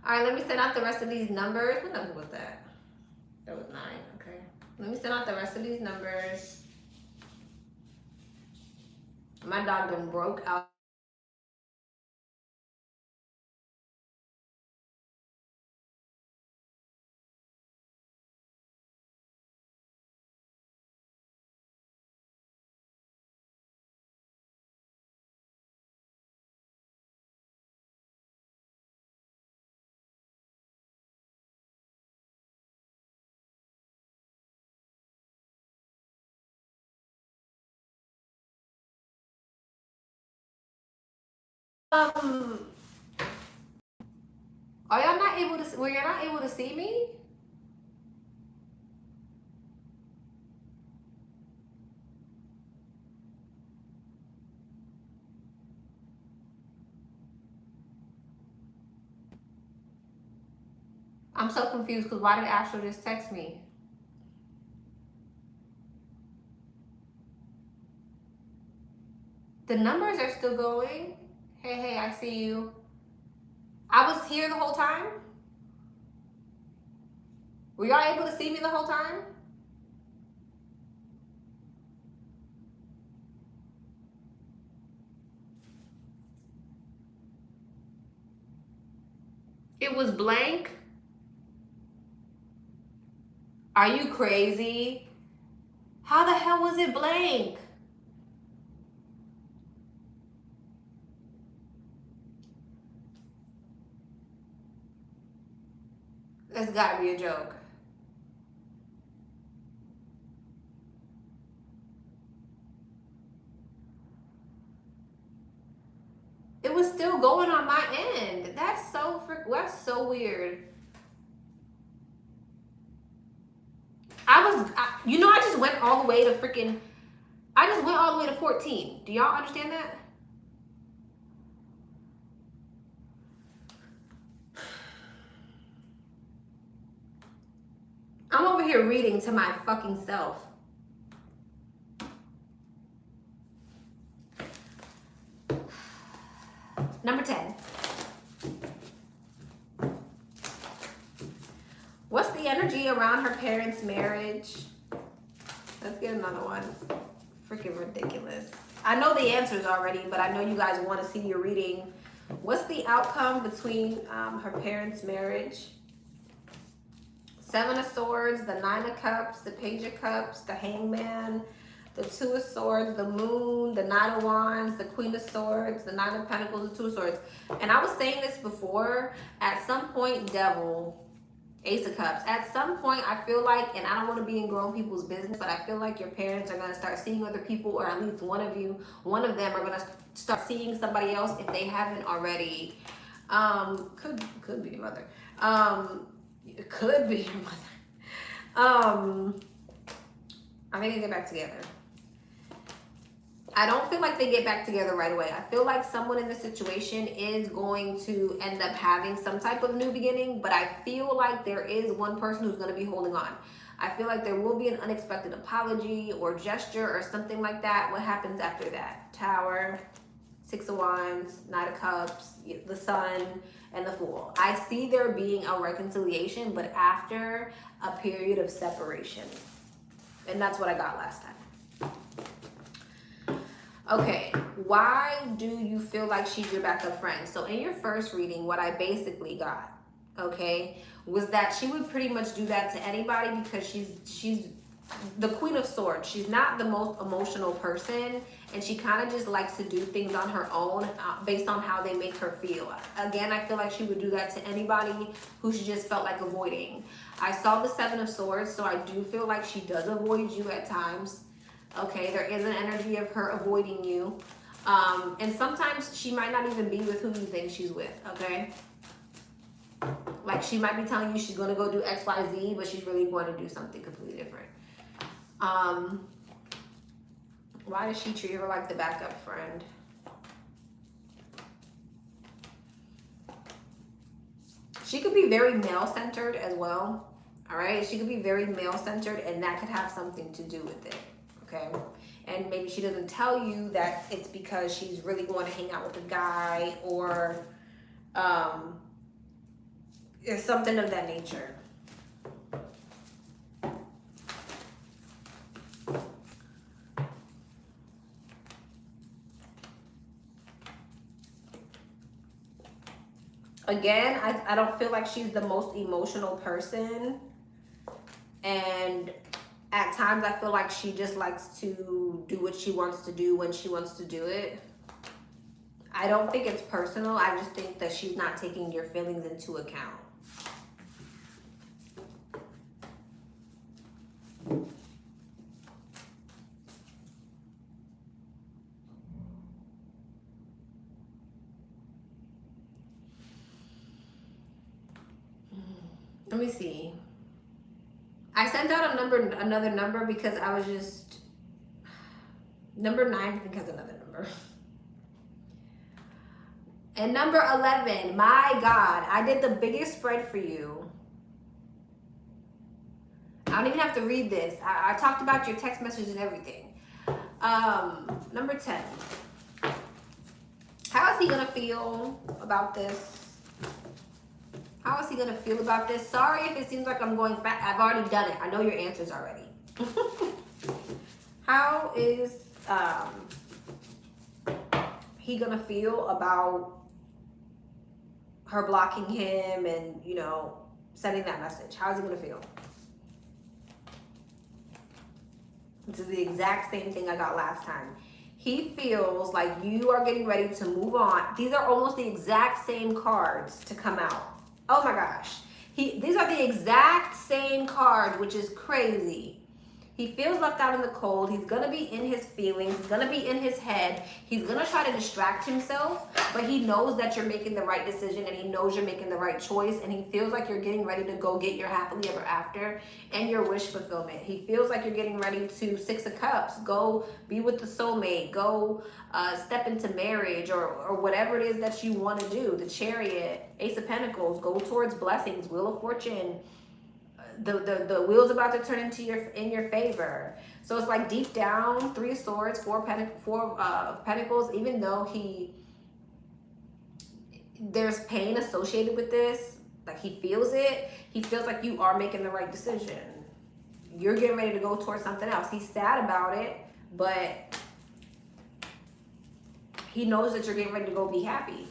All right, let me send out the rest of these numbers. What number was that? That was 9, okay. Let me send out the rest of these numbers. My dog done broke out. Are y'all not able to, were y'all not able to see me? I'm so confused because why did Astro just text me? The numbers are still going. Hey, I see you. I was here the whole time? Were y'all able to see me the whole time? It was blank? Are you crazy? How the hell was it blank? That's gotta be a joke. It was still going on my end. That's so weird. I just went all the way to freaking, I just went all the way to 14. Do y'all understand that? I'm over here reading to my fucking self. Number 10. What's the energy around her parents' marriage? Let's get another one. Freaking ridiculous. I know the answers already, but I know you guys want to see your reading. What's the outcome between her parents' marriage? 7 of Swords, the 9 of Cups, the Page of Cups, the Hangman, the 2 of Swords, the Moon, the 9 of Wands, the Queen of Swords, the 9 of Pentacles, the 2 of Swords. And I was saying this before, at some point, Devil Ace of Cups. At some point, I feel like, and I don't want to be in grown people's business, but I feel like your parents are going to start seeing other people, or at least one of them are going to start seeing somebody else if they haven't already. Could be your mother. It could be your mother. I think they get back together. I don't feel like they get back together right away. I feel like someone in this situation is going to end up having some type of new beginning, but I feel like there is one person who's going to be holding on. I feel like there will be an unexpected apology or gesture or something like that. What happens after that? Tower, Six of Wands, Knight of Cups, the Sun, and the Fool. I see there being a reconciliation, but after a period of separation. And that's what I got last time. Okay, why do you feel like she's your backup friend? So in your first reading, what I basically got, okay, was that she would pretty much do that to anybody because she's the Queen of Swords. She's not the most emotional person, and she kind of just likes to do things on her own based on how they make her feel. Again, I feel like she would do that to anybody who she just felt like avoiding. I saw the Seven of Swords, so I do feel like she does avoid you at times. Okay, there is an energy of her avoiding you. And sometimes she might not even be with who you think she's with, okay? Like she might be telling you she's going to go do X, Y, Z, but she's really going to do something completely different. Why does she treat her like the backup friend? She could be very male-centered as well, all right? She could be very male-centered, and that could have something to do with it. Okay, and maybe she doesn't tell you that it's because she's really going to hang out with a guy, or it's something of that nature. Again, I don't feel like she's the most emotional person, and at times, I feel like she just likes to do what she wants to do when she wants to do it. I don't think it's personal. I just think that she's not taking your feelings into account. Let me see. I sent out another number because I was just, number 9 I think has another number. And number 11, my God, I did the biggest spread for you. I don't even have to read this. I talked about your text message and everything. Number 10. How is he gonna feel about this? How is he gonna feel about this? Sorry if it seems like I'm going fast. I've already done it. I know your answers already. How is he gonna feel about her blocking him and, you know, sending that message? How is he gonna feel? This is the exact same thing I got last time. He feels like you are getting ready to move on. These are almost the exact same cards to come out. Oh my gosh. These are the exact same cards, which is crazy. He feels left out in the cold. He's going to be in his feelings. He's going to be in his head. He's going to try to distract himself, but he knows that you're making the right decision, and he knows you're making the right choice, and he feels like you're getting ready to go get your happily ever after and your wish fulfillment. He feels like you're getting ready to, 6 of Cups, go be with the soulmate, go step into marriage, or whatever it is that you want to do. The Chariot, Ace of Pentacles, go towards blessings, Wheel of Fortune. The wheel's about to turn into in your favor. So it's like deep down, 3 of Swords, 4 of Pentacles. Even though there's pain associated with this, like he feels it. He feels like you are making the right decision. You're getting ready to go towards something else. He's sad about it, but he knows that you're getting ready to go be happy,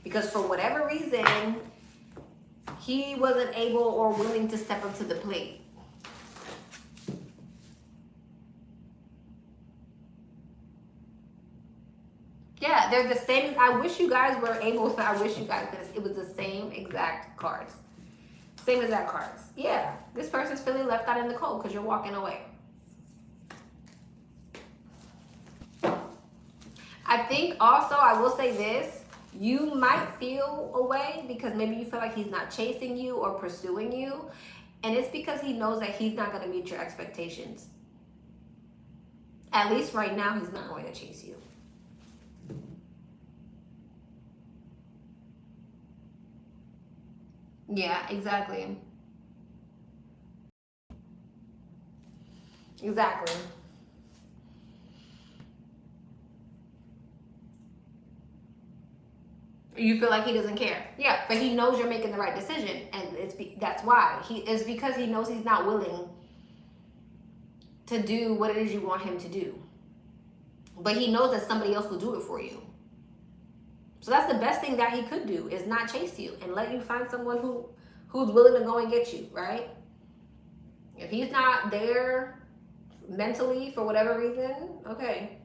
because for whatever reason, he wasn't able or willing to step up to the plate. Yeah, they're the same. I wish you guys were able to, I wish you guys, because it was the same exact cards. Same as that cards. Yeah, this person's feeling left out in the cold because you're walking away. I think also, I will say this, you might feel away because maybe you feel like he's not chasing you or pursuing you. And it's because he knows that he's not going to meet your expectations. At least right now, he's not going to chase you. Yeah, exactly. Exactly. You feel like he doesn't care. Yeah, but he knows you're making the right decision, and that's why it's because he knows he's not willing to do what it is you want him to do. But he knows that somebody else will do it for you. So that's the best thing that he could do, is not chase you and let you find someone who's willing to go and get you, right? If he's not there mentally for whatever reason, okay.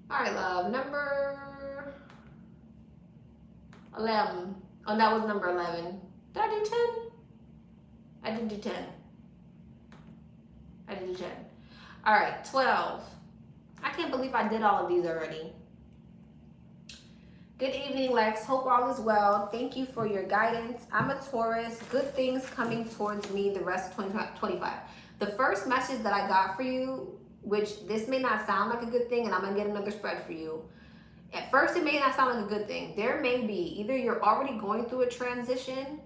All right, love. Number 11. Oh, that was number 11. Did I do 10? I did do 10. I did do 10. All right, 12. I can't believe I did all of these already. Good evening, Lex. Hope all is well. Thank you for your guidance. I'm a Taurus. Good things coming towards me the rest of 2025. The first message that I got for you, which this may not sound like a good thing, and I'm going to get another spread for you. At first, it may not sound like a good thing. There may be, either you're already going through a transition,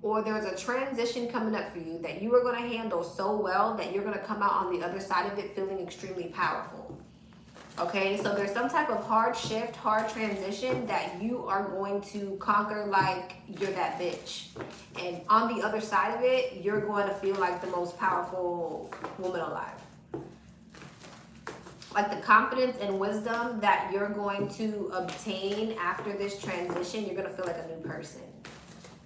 or there's a transition coming up for you that you are going to handle so well that you're going to come out on the other side of it feeling extremely powerful. Okay, so there's some type of hard shift, hard transition that you are going to conquer like you're that bitch. And on the other side of it, you're going to feel like the most powerful woman alive. Like the confidence and wisdom that you're going to obtain after this transition, you're going to feel like a new person.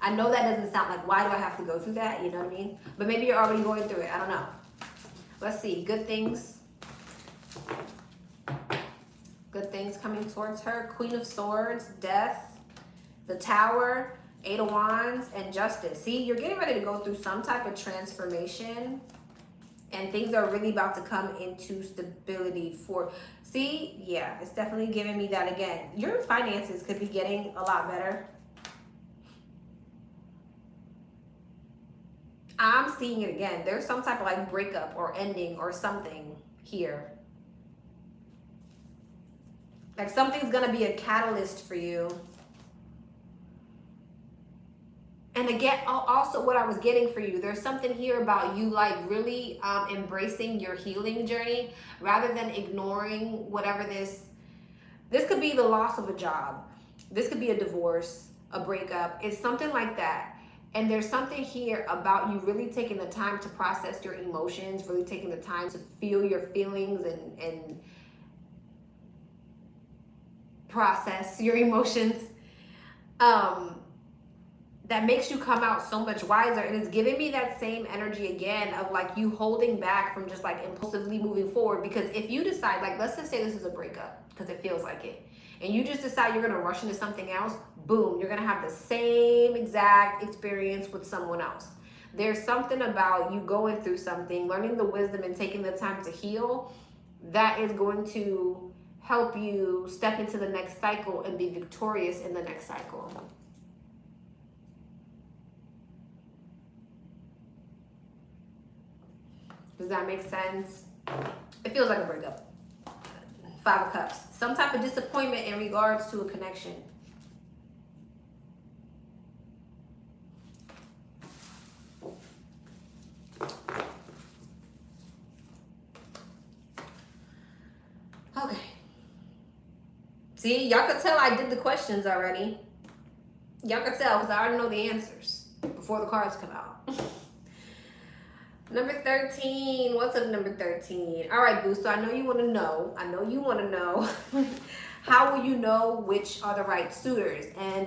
I know that doesn't sound like, why do I have to go through that? You know what I mean? But maybe you're already going through it. I don't know. Let's see. Good things. Good things coming towards her. Queen of Swords, Death, the Tower, Eight of Wands, and Justice. See, you're getting ready to go through some type of transformation. And things are really about to come into stability for... See, yeah, it's definitely giving me that again. Your finances could be getting a lot better. I'm seeing it again. There's some type of like breakup or ending or something here. Like something's going to be a catalyst for you. And again, also what I was getting for you, there's something here about you like really embracing your healing journey rather than ignoring whatever this could be the loss of a job. This could be a divorce, a breakup. It's something like that. And there's something here about you really taking the time to process your emotions, really taking the time to feel your feelings and process your emotions. That makes you come out so much wiser. And it's giving me that same energy again of like you holding back from just like impulsively moving forward. Because if you decide, like, let's just say this is a breakup because it feels like it, and you just decide you're going to rush into something else, boom, you're going to have the same exact experience with someone else. There's something about you going through something, learning the wisdom and taking the time to heal, that is going to help you step into the next cycle and be victorious in the next cycle. Does that make sense? It feels like a breakup. Five of Cups. Some type of disappointment in regards to a connection. Okay. See, y'all could tell I did the questions already. Y'all could tell because I already know the answers before the cards come out. Number 13. What's up, number 13? All right, boo. So I know you want to know. I know you want to know. How will you know which are the right suitors? And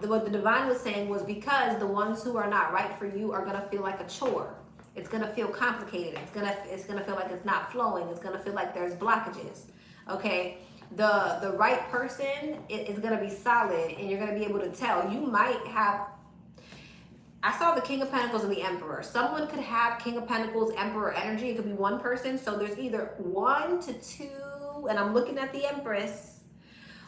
what the divine was saying was because the ones who are not right for you are going to feel like a chore. It's going to feel complicated. It's going to feel like it's not flowing. It's going to feel like there's blockages. Okay? the right person is going to be solid, and you're going to be able to tell. You might have, I saw the King of Pentacles and the Emperor. Someone could have King of Pentacles, Emperor energy. It could be one person. So there's either 1 to 2, and I'm looking at the Empress,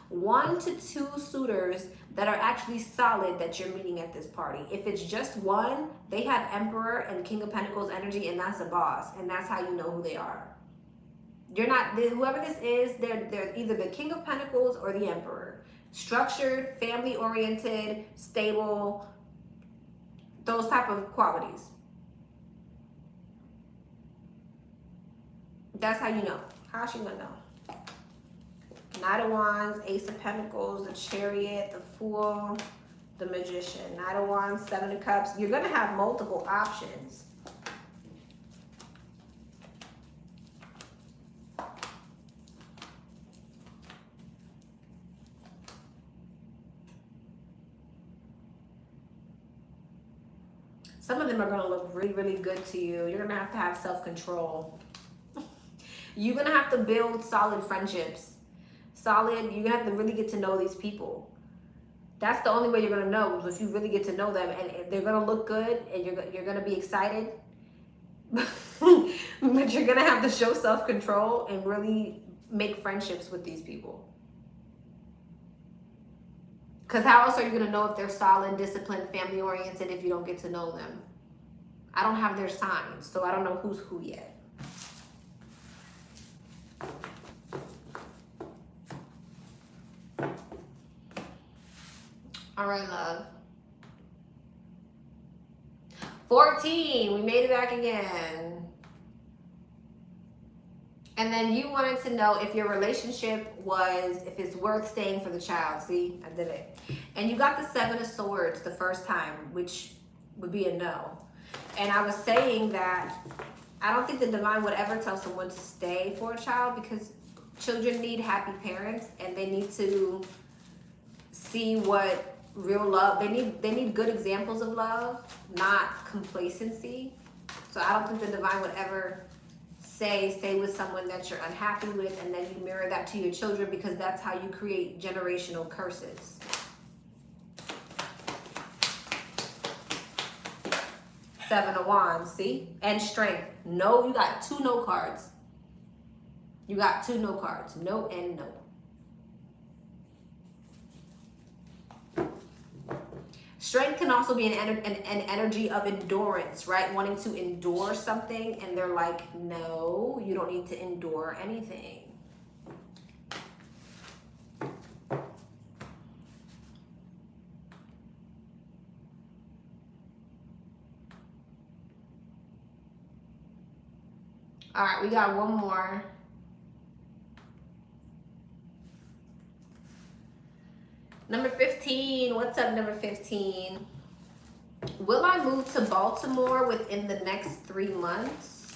1 to 2 suitors that are actually solid that you're meeting at this party. If it's just one, they have Emperor and King of Pentacles energy, and that's a boss, and that's how you know who they are. You're not, whoever this is, they're either the King of Pentacles or the Emperor. Structured, family-oriented, stable, those type of qualities. That's how you know. How's she gonna know? Knight of Wands, Ace of Pentacles, the Chariot, the Fool, the Magician. Knight of Wands, 7 of Cups. You're gonna have multiple options. Some of them are going to look really, really good to you. You're going to have self-control. You're going to have to build solid friendships. You're going to have to really get to know these people. That's the only way you're going to know, is if you really get to know them. And they're going to look good, and you're going to be excited. But you're going to have to show self-control and really make friendships with these people. Because how else are you going to know if they're solid, disciplined, family-oriented if you don't get to know them? I don't have their signs, so I don't know who's who yet. All right, love. 14. We made it back again. And then you wanted to know if your relationship if it's worth staying for the child. See, I did it. And you got the 7 of Swords the first time, which would be a no. And I was saying that I don't think the divine would ever tell someone to stay for a child, because children need happy parents, and they need to see what real love, they need good examples of love, not complacency. So I don't think the divine would ever stay with someone that you're unhappy with, and then you mirror that to your children, because that's how you create generational curses. Seven of Wands, see? And Strength. No, you got 2 no cards. You got 2 no cards. No and no. Strength can also be an energy of endurance, right? Wanting to endure something, and they're like, no, you don't need to endure anything. All right, we got one more. Number 15, what's up, number 15? Will I move to Baltimore within the next 3 months?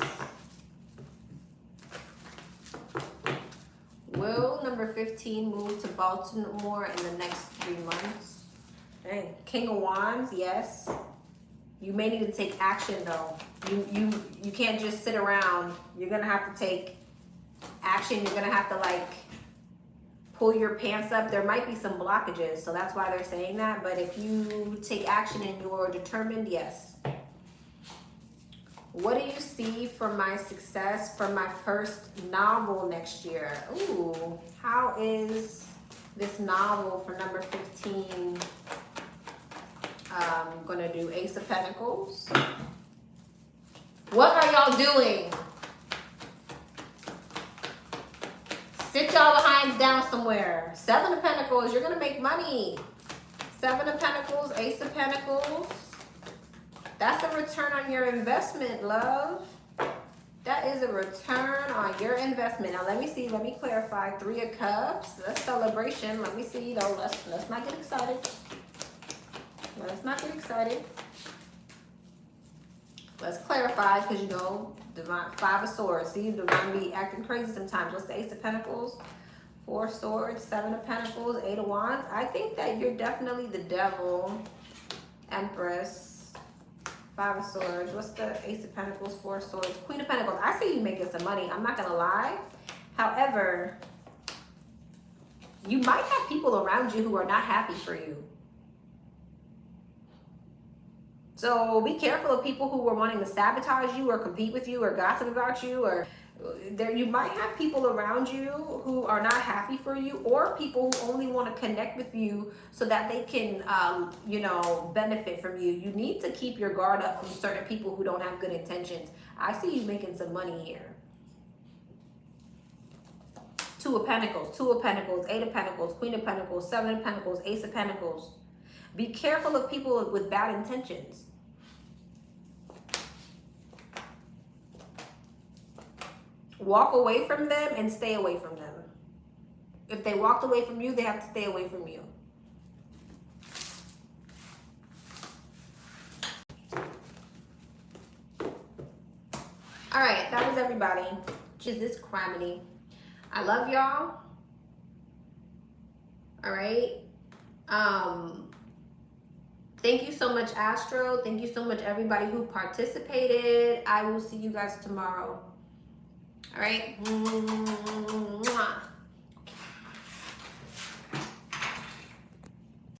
Will number 15 move to Baltimore in the next 3 months? Hey, King of Wands, yes. You may need to take action though. You can't just sit around. You're gonna have to take action. You're gonna have to like pull your pants up. There might be some blockages, so that's why they're saying that. But if you take action and you're determined, yes. What do you see for my success for my first novel next year? Ooh, how is this novel for number 15 gonna do? Ace of Pentacles. What are y'all doing? Sit y'all behinds down somewhere. 7 of Pentacles, you're gonna make money. 7 of Pentacles, Ace of Pentacles. That's a return on your investment, love. That is a return on your investment. Now let me see, let me clarify. 3 of Cups, that's celebration. Let me see though, let's not get excited. Let's not get excited. Let's clarify, because you know, divine 5 of Swords. See, divine be acting crazy sometimes. What's the Ace of Pentacles? 4 Swords, 7 of Pentacles, 8 of Wands. I think that you're definitely the devil. Empress, 5 of Swords. What's the Ace of Pentacles? 4 Swords, Queen of Pentacles. I see you making some money. I'm not gonna lie. However, You might have people around you who are not happy for you. So be careful of people who are wanting to sabotage you or compete with you or gossip about you, or there you might have people around you who are not happy for you, or people who only want to connect with you so that they can you know, benefit from you. You need to keep your guard up from certain people who don't have good intentions. I see you making some money here. Two of Pentacles, Two of Pentacles, Eight of Pentacles, Queen of Pentacles, Seven of Pentacles, Ace of Pentacles. Be careful of people with bad intentions. Walk away from them and stay away from them. If they walked away from you, they have to stay away from you. All right, that was everybody. Just this criminy. I love y'all. All right. Thank you so much, Astro. Thank you so much, everybody who participated. I will see you guys tomorrow. All right. Mwah.